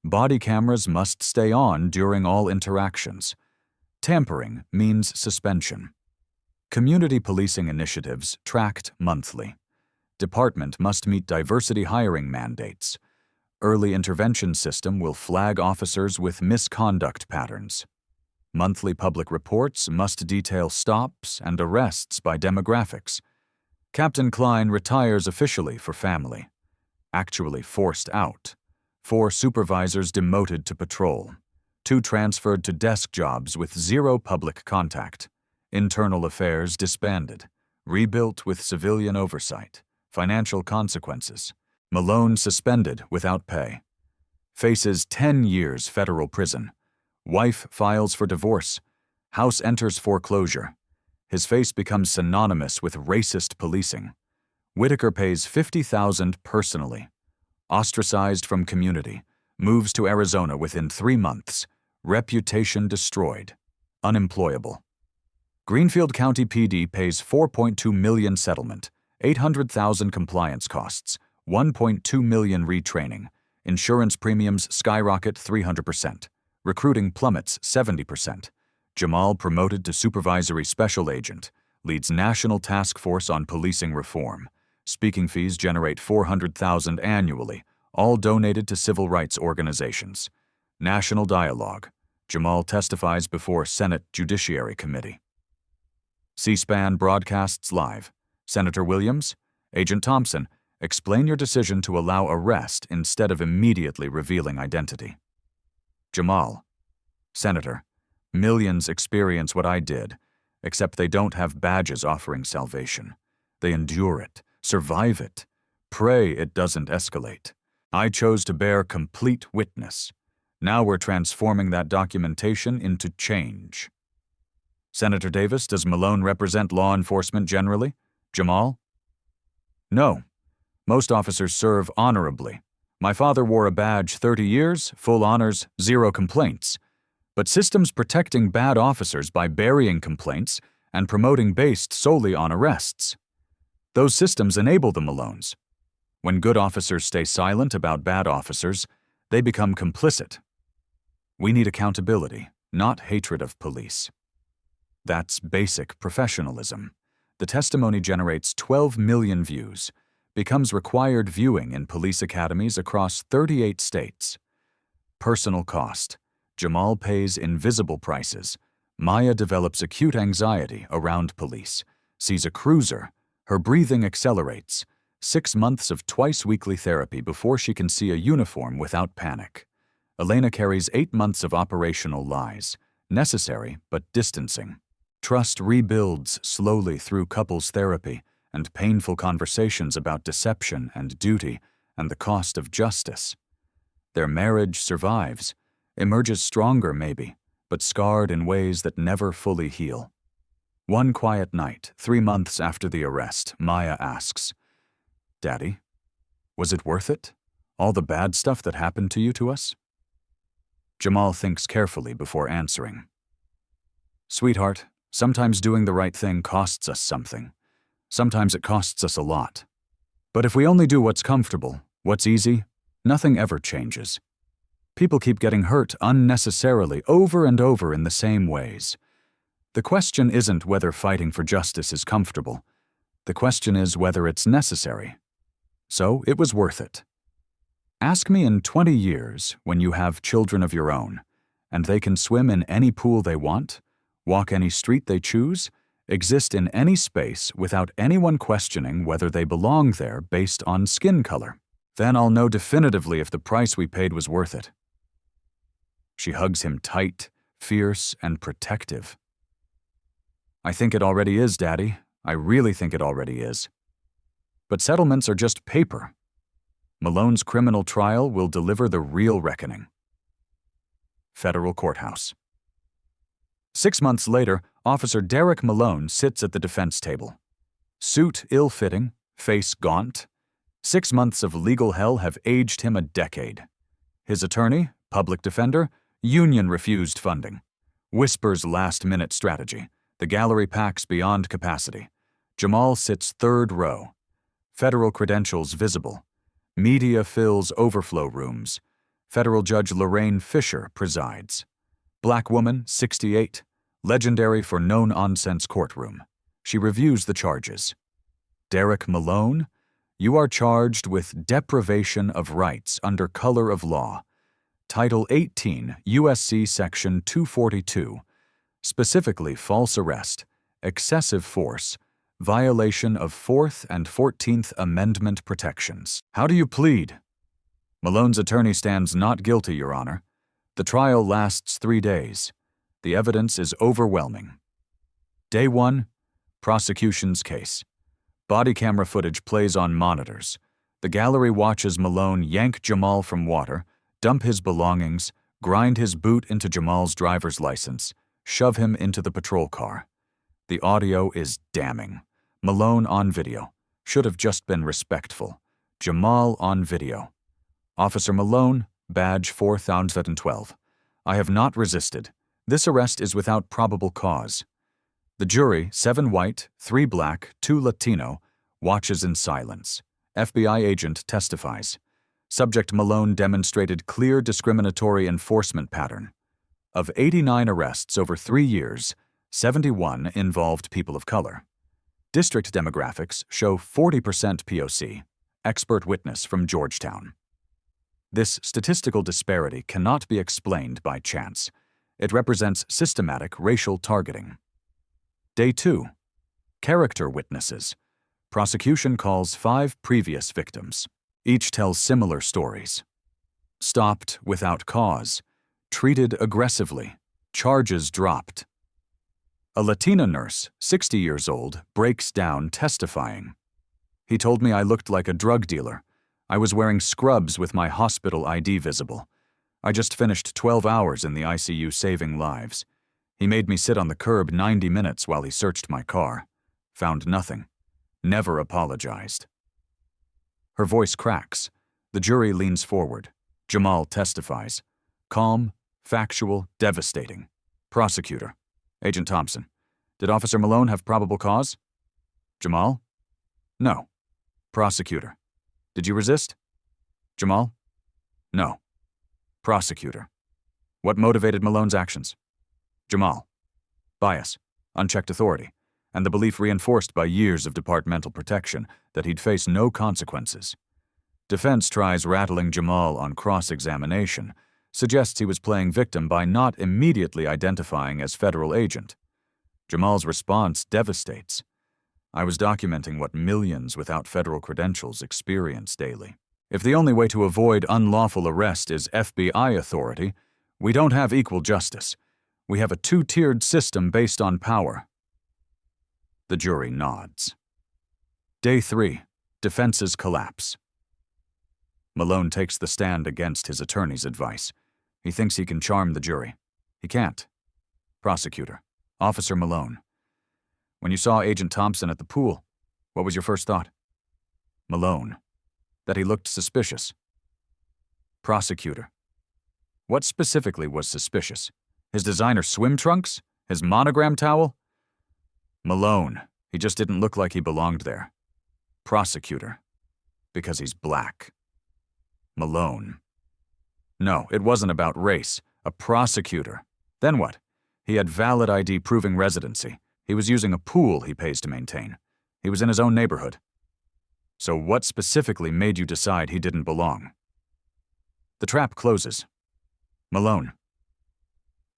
Body cameras must stay on during all interactions. Tampering means suspension. Community policing initiatives tracked monthly. Department must meet diversity hiring mandates. Early intervention system will flag officers with misconduct patterns. Monthly public reports must detail stops and arrests by demographics. Captain Klein retires officially for family. Actually forced out. 4 supervisors demoted to patrol. 2 transferred to desk jobs with 0 public contact. Internal affairs disbanded. Rebuilt with civilian oversight. Financial consequences. Malone suspended without pay. Faces 10 years federal prison. Wife files for divorce. House enters foreclosure. His face becomes synonymous with racist policing. Whitaker pays $50,000 personally. Ostracized from community. Moves to Arizona within 3 months. Reputation destroyed. Unemployable. Greenfield County PD pays $4.2 million settlement, $800,000 compliance costs, $1.2 million retraining. Insurance premiums skyrocket 300%. Recruiting plummets 70%. Jamal promoted to supervisory special agent. Leads national task force on policing reform. Speaking fees generate $400,000 annually, all donated to civil rights organizations. National dialogue. Jamal testifies before Senate Judiciary Committee. C-SPAN broadcasts live. Senator Williams, Agent Thompson, explain your decision to allow arrest instead of immediately revealing identity. Jamal, Senator, millions experience what I did, except they don't have badges offering salvation. They endure it, survive it, pray it doesn't escalate. I chose to bear complete witness. Now we're transforming that documentation into change. Senator Davis, does Malone represent law enforcement generally? Jamal? No. Most officers serve honorably. My father wore a badge 30 years, full honors, 0 complaints. But systems protecting bad officers by burying complaints and promoting based solely on arrests. Those systems enable the Malones. When good officers stay silent about bad officers, they become complicit. We need accountability, not hatred of police. That's basic professionalism. The testimony generates 12 million views, becomes required viewing in police academies across 38 states. Personal cost. Jamal pays invisible prices. Maya develops acute anxiety around police, sees a cruiser, her breathing accelerates. 6 months of twice-weekly therapy before she can see a uniform without panic. Elena carries 8 months of operational lies, necessary but distancing. Trust rebuilds slowly through couples therapy and painful conversations about deception and duty and the cost of justice. Their marriage survives, emerges stronger maybe, but scarred in ways that never fully heal. One quiet night, 3 months after the arrest, Maya asks, "Daddy, was it worth it? All the bad stuff that happened to us?" Jamal thinks carefully before answering. "Sweetheart, sometimes doing the right thing costs us something. Sometimes it costs us a lot. But if we only do what's comfortable, what's easy, nothing ever changes. People keep getting hurt unnecessarily over and over in the same ways. The question isn't whether fighting for justice is comfortable. The question is whether it's necessary. So it was worth it. Ask me in 20 years, when you have children of your own, and they can swim in any pool they want, walk any street they choose, exist in any space without anyone questioning whether they belong there based on skin color. Then I'll know definitively if the price we paid was worth it." She hugs him tight, fierce, and protective. "I think it already is, Daddy. I really think it already is. But settlements are just paper. Malone's criminal trial will deliver the real reckoning." Federal Courthouse. 6 months later, Officer Derek Malone sits at the defense table. Suit ill-fitting, face gaunt. 6 months of legal hell have aged him a decade. His attorney, public defender, union refused funding. Whispers last-minute strategy. The gallery packs beyond capacity. Jamal sits 3rd row. Federal credentials visible. Media fills overflow rooms. Federal Judge Lorraine Fisher presides. Black woman, 68, legendary for no-nonsense courtroom. She reviews the charges. Derek Malone, you are charged with deprivation of rights under color of law. Title 18, USC Section 242, specifically false arrest, excessive force, violation of 4th and 14th Amendment protections. How do you plead? Malone's attorney stands not guilty, Your Honor. The trial lasts 3 days. The evidence is overwhelming. Day 1, prosecution's case. Body camera footage plays on monitors. The gallery watches Malone yank Jamal from water, dump his belongings, grind his boot into Jamal's driver's license, shove him into the patrol car. The audio is damning. Malone on video. Should have just been respectful. Jamal on video. Officer Malone, badge 4012. I have not resisted. This arrest is without probable cause. The jury, 7 white, 3 black, 2 Latino, watches in silence. FBI agent testifies. Subject Malone demonstrated clear discriminatory enforcement pattern. Of 89 arrests over 3 years, 71 involved people of color. District demographics show 40% POC, expert witness from Georgetown. This statistical disparity cannot be explained by chance. It represents systematic racial targeting. Day 2. Character witnesses. Prosecution calls 5 previous victims. Each tells similar stories. Stopped without cause. Treated aggressively. Charges dropped. A Latina nurse, 60 years old, breaks down testifying. He told me I looked like a drug dealer. I was wearing scrubs with my hospital ID visible. I just finished 12 hours in the ICU saving lives. He made me sit on the curb 90 minutes while he searched my car. Found nothing. Never apologized. Her voice cracks. The jury leans forward. Jamal testifies. Calm, factual, devastating. Prosecutor. Agent Thompson. Did Officer Malone have probable cause? Jamal. No. Prosecutor. Did you resist? Jamal. No. Prosecutor. What motivated Malone's actions? Jamal. Bias, unchecked authority, and the belief reinforced by years of departmental protection that he'd face no consequences. Defense tries rattling Jamal on cross-examination, suggests he was playing victim by not immediately identifying as federal agent. Jamal's response devastates. I was documenting what millions without federal credentials experience daily. If the only way to avoid unlawful arrest is FBI authority, we don't have equal justice. We have a 2-tiered system based on power. The jury nods. Day 3. Defenses collapse. Malone takes the stand against his attorney's advice. He thinks he can charm the jury. He can't. Prosecutor. Officer Malone. When you saw Agent Thompson at the pool, what was your first thought? Malone. That he looked suspicious. Prosecutor. What specifically was suspicious? His designer swim trunks? His monogram towel? Malone. He just didn't look like he belonged there. Prosecutor. Because he's black. Malone. No, it wasn't about race. A prosecutor. Then what? He had valid ID proving residency. He was using a pool he pays to maintain. He was in his own neighborhood. So what specifically made you decide he didn't belong? The trap closes. Malone.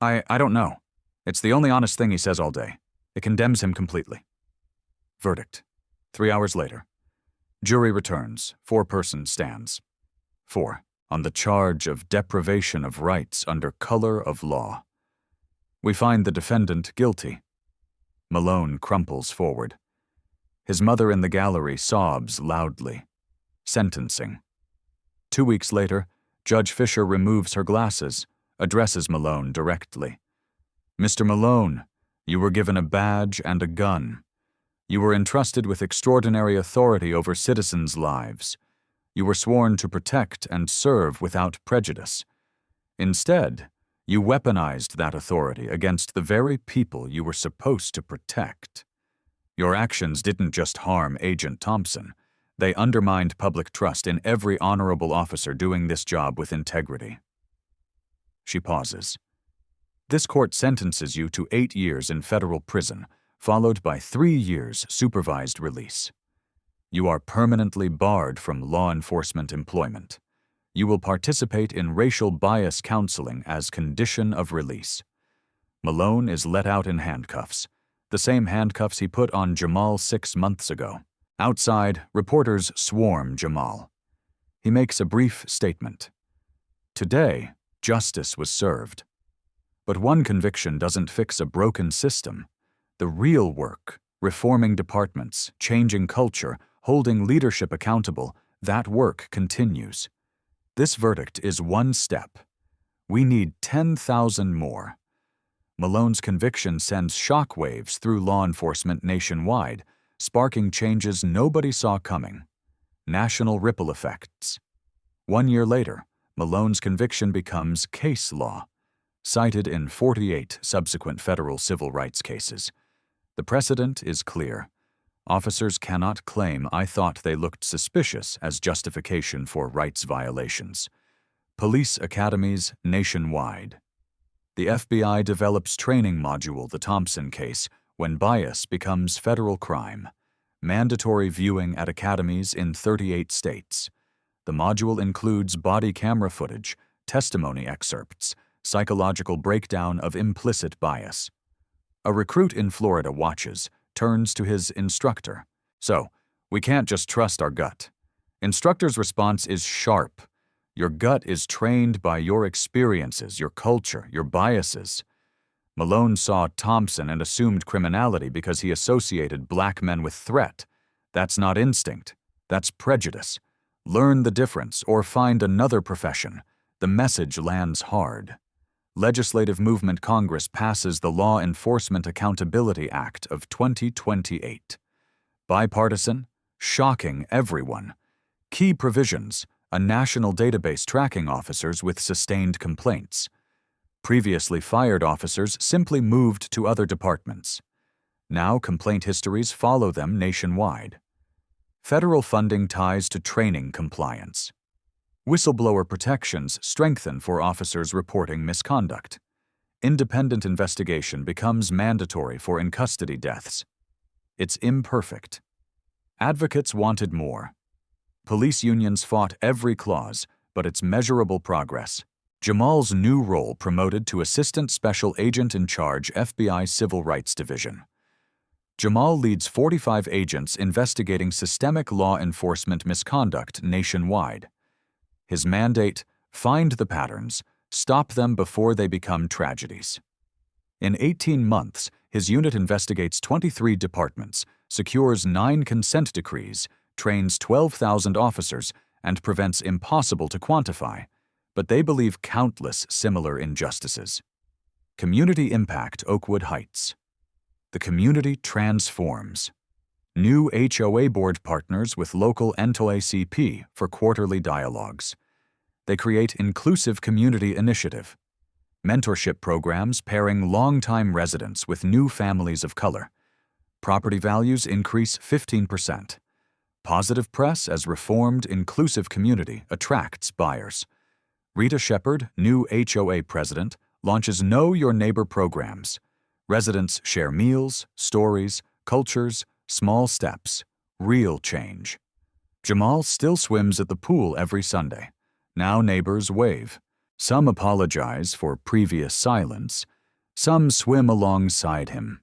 I don't know. It's the only honest thing he says all day. It condemns him completely. Verdict. 3 hours later. Jury returns. 4-person stands. 4. On the charge of deprivation of rights under color of law. We find the defendant guilty. Malone crumples forward. His mother in the gallery sobs loudly. Sentencing. 2 weeks later, Judge Fisher removes her glasses, addresses Malone directly. Mr. Malone, you were given a badge and a gun. You were entrusted with extraordinary authority over citizens' lives. You were sworn to protect and serve without prejudice. Instead, you weaponized that authority against the very people you were supposed to protect. Your actions didn't just harm Agent Thompson. They undermined public trust in every honorable officer doing this job with integrity. She pauses. This court sentences you to 8 years in federal prison, followed by 3 years supervised release. You are permanently barred from law enforcement employment. You will participate in racial bias counseling as condition of release. Malone is let out in handcuffs, the same handcuffs he put on Jamal 6 months ago. Outside, reporters swarm Jamal. He makes a brief statement. Today, justice was served. But one conviction doesn't fix a broken system. The real work, reforming departments, changing culture, holding leadership accountable, that work continues. This verdict is one step. We need 10,000 more. Malone's conviction sends shockwaves through law enforcement nationwide, sparking changes nobody saw coming. National ripple effects. 1 year later, Malone's conviction becomes case law, cited in 48 subsequent federal civil rights cases. The precedent is clear. Officers cannot claim "I thought they looked suspicious" as justification for rights violations. Police academies nationwide. The FBI develops training module, the Thompson case, when bias becomes federal crime. Mandatory viewing at academies in 38 states. The module includes body camera footage, testimony excerpts, psychological breakdown of implicit bias. A recruit in Florida watches, turns to his instructor. "So, we can't just trust our gut." Instructor's response is sharp. "Your gut is trained by your experiences, your culture, your biases." Malone saw Thompson and assumed criminality because he associated black men with threat. That's not instinct. That's prejudice. Learn the difference or find another profession. The message lands hard. Legislative Movement Congress passes the Law Enforcement Accountability Act of 2028. Bipartisan, shocking everyone. Key provisions: a national database tracking officers with sustained complaints. Previously fired officers simply moved to other departments. Now complaint histories follow them nationwide. Federal funding ties to training compliance. Whistleblower protections strengthen for officers reporting misconduct. Independent investigation becomes mandatory for in-custody deaths. It's imperfect. Advocates wanted more. Police unions fought every clause, but it's measurable progress. Jamal's new role promoted to Assistant Special Agent in Charge, FBI Civil Rights Division. Jamal leads 45 agents investigating systemic law enforcement misconduct nationwide. His mandate: find the patterns, stop them before they become tragedies. In 18 months, his unit investigates 23 departments, secures 9 consent decrees, trains 12,000 officers, and prevents impossible to quantify, but they believe countless similar injustices. Community impact, Oakwood Heights. The community transforms. New HOA board partners with local NAACP for quarterly dialogues. They create inclusive community initiative. Mentorship programs pairing longtime residents with new families of color. Property values increase 15%. Positive press as reformed, inclusive community attracts buyers. Rita Shepard, new HOA president, launches Know Your Neighbor programs. Residents share meals, stories, cultures, small steps, real change. Jamal still swims at the pool every Sunday. Now neighbors wave. Some apologize for previous silence. Some swim alongside him.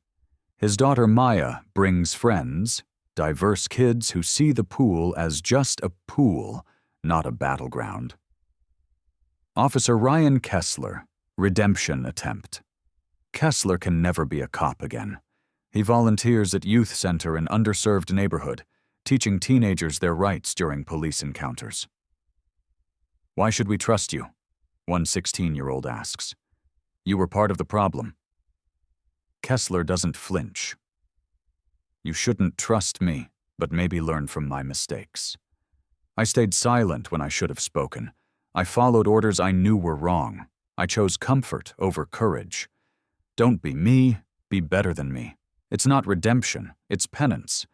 His daughter Maya brings friends, diverse kids who see the pool as just a pool, not a battleground. Officer Ryan Kessler, redemption attempt. Kessler can never be a cop again. He volunteers at youth center in underserved neighborhood, teaching teenagers their rights during police encounters. "Why should we trust you?" one 16-year-old asks. "You were part of the problem." Kessler doesn't flinch. "You shouldn't trust me, but maybe learn from my mistakes. I stayed silent when I should have spoken. I followed orders I knew were wrong. I chose comfort over courage. Don't be me, be better than me. It's not redemption, it's penance.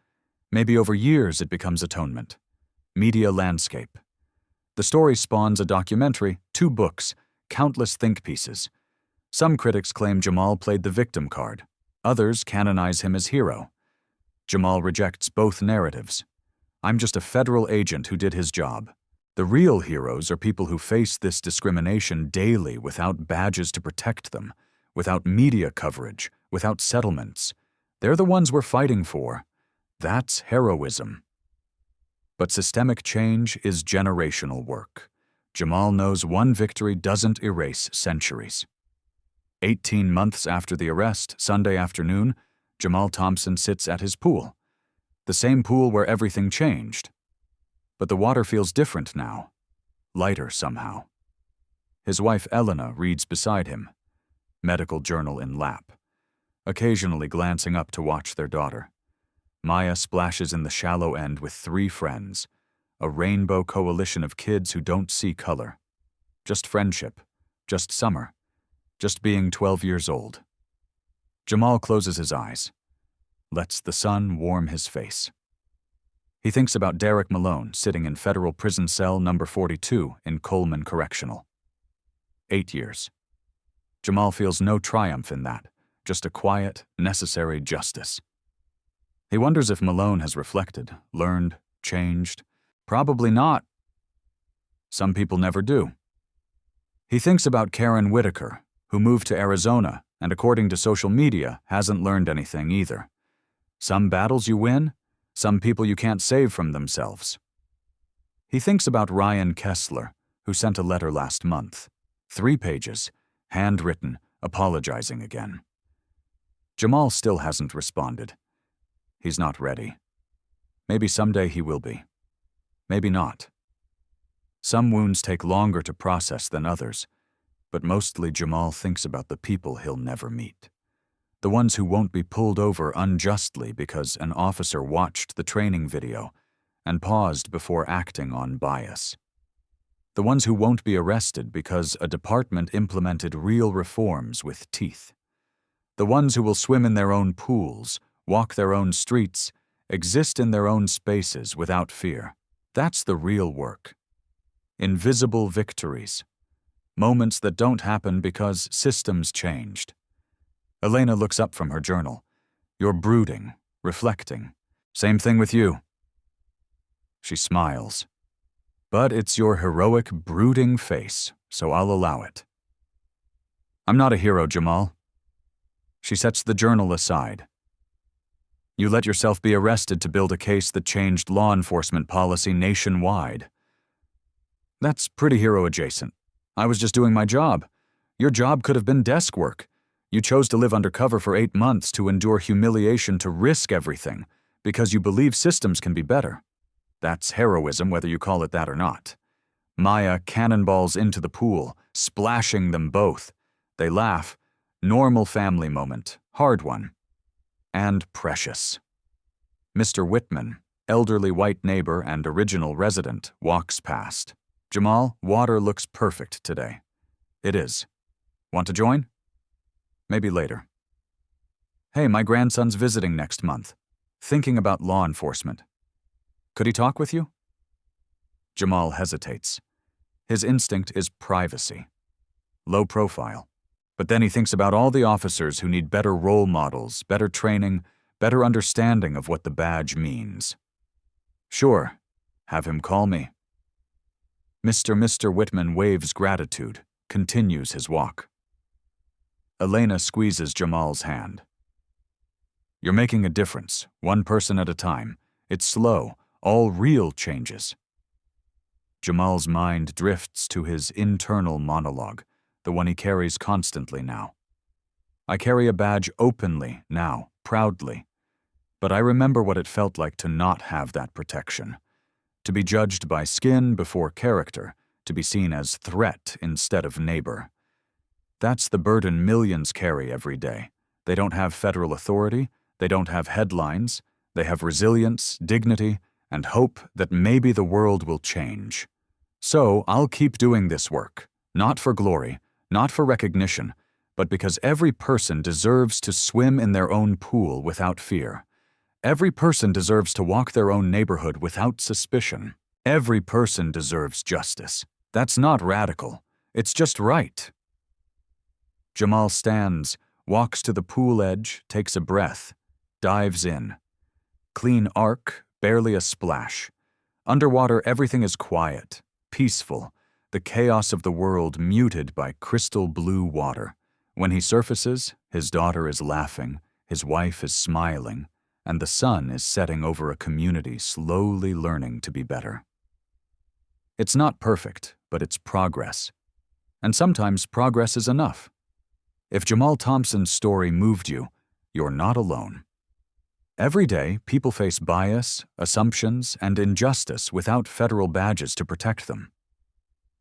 Maybe over years it becomes atonement." Media landscape. The story spawns a documentary, 2 books, countless think pieces. Some critics claim Jamal played the victim card. Others canonize him as hero. Jamal rejects both narratives. "I'm just a federal agent who did his job." The real heroes are people who face this discrimination daily without badges to protect them, without media coverage, without settlements. They're the ones we're fighting for. That's heroism. But systemic change is generational work. Jamal knows one victory doesn't erase centuries. 18 months after the arrest, Sunday afternoon, Jamal Thompson sits at his pool. The same pool where everything changed. But the water feels different now. Lighter somehow. His wife Elena reads beside him. medical journal in lap, occasionally glancing up to watch their daughter. Maya splashes in the shallow end with 3 friends, a rainbow coalition of kids who don't see color. Just friendship, just summer, just being 12 years old. Jamal closes his eyes, lets the sun warm his face. He thinks about Derek Malone sitting in federal prison cell number 42 in Coleman Correctional. 8 years. Jamal feels no triumph in that, just a quiet, necessary justice. He wonders if Malone has reflected, learned, changed. Probably not. Some people never do. He thinks about Karen Whitaker, who moved to Arizona and, according to social media, hasn't learned anything either. Some battles you win, some people you can't save from themselves. He thinks about Ryan Kessler, who sent a letter last month. 3 pages, handwritten, apologizing again. Jamal still hasn't responded. He's not ready. Maybe someday he will be. Maybe not. Some wounds take longer to process than others, but mostly Jamal thinks about the people he'll never meet. The ones who won't be pulled over unjustly because an officer watched the training video and paused before acting on bias. The ones who won't be arrested because a department implemented real reforms with teeth. The ones who will swim in their own pools, walk their own streets, exist in their own spaces without fear. That's the real work. Invisible victories. Moments that don't happen because systems changed. Elena looks up from her journal. You're brooding, reflecting. Same thing with you. She smiles. But it's your heroic, brooding face, so I'll allow it. I'm not a hero, Jamal. She sets the journal aside. You let yourself be arrested to build a case that changed law enforcement policy nationwide. That's pretty hero-adjacent. I was just doing my job. Your job could have been desk work. You chose to live undercover for 8 months to endure humiliation, to risk everything, because you believe systems can be better. That's heroism, whether you call it that or not. Maya cannonballs into the pool, splashing them both. They laugh. Normal family moment. Hard one. And precious. Mr. Whitman, elderly white neighbor and original resident, walks past. Jamal, water looks perfect today. It is. Want to join? Maybe later. Hey, my grandson's visiting next month. Thinking about law enforcement. Could he talk with you? Jamal hesitates. His instinct is privacy. Low profile. But then he thinks about all the officers who need better role models, better training, better understanding of what the badge means. Sure. Have him call me. Mr. Whitman waves gratitude, continues his walk. Elena squeezes Jamal's hand. You're making a difference, one person at a time. It's slow, all real changes. Jamal's mind drifts to his internal monologue, the one he carries constantly now. I carry a badge openly now, proudly. But I remember what it felt like to not have that protection. To be judged by skin before character, to be seen as threat instead of neighbor. That's the burden millions carry every day. They don't have federal authority, they don't have headlines, they have resilience, dignity, and hope that maybe the world will change. So I'll keep doing this work, not for glory, not for recognition, but because every person deserves to swim in their own pool without fear. Every person deserves to walk their own neighborhood without suspicion. Every person deserves justice. That's not radical. It's just right. Jamal stands, walks to the pool edge, takes a breath, dives in. Clean arc, barely a splash. Underwater, everything is quiet, peaceful, the chaos of the world muted by crystal blue water. When he surfaces, his daughter is laughing, his wife is smiling, and the sun is setting over a community slowly learning to be better. It's not perfect, but it's progress. And sometimes progress is enough. If Jamal Thompson's story moved you, you're not alone. Every day, people face bias, assumptions, and injustice without federal badges to protect them.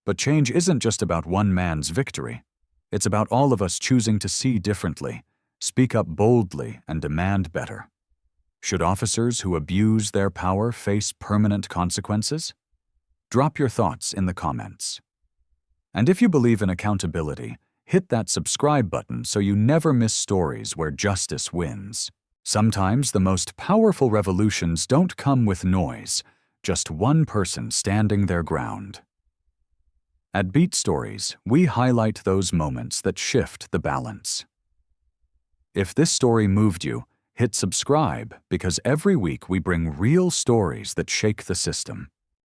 But change isn't just about one man's victory. It's about all of us choosing to see differently, speak up boldly, and demand better. Should officers who abuse their power face permanent consequences? Drop your thoughts in the comments. And if you believe in accountability, hit that subscribe button so you never miss stories where justice wins. Sometimes the most powerful revolutions don't come with noise, just one person standing their ground. At Beat Stories, we highlight those moments that shift the balance. If this story moved you, hit subscribe because every week we bring real stories that shake the system.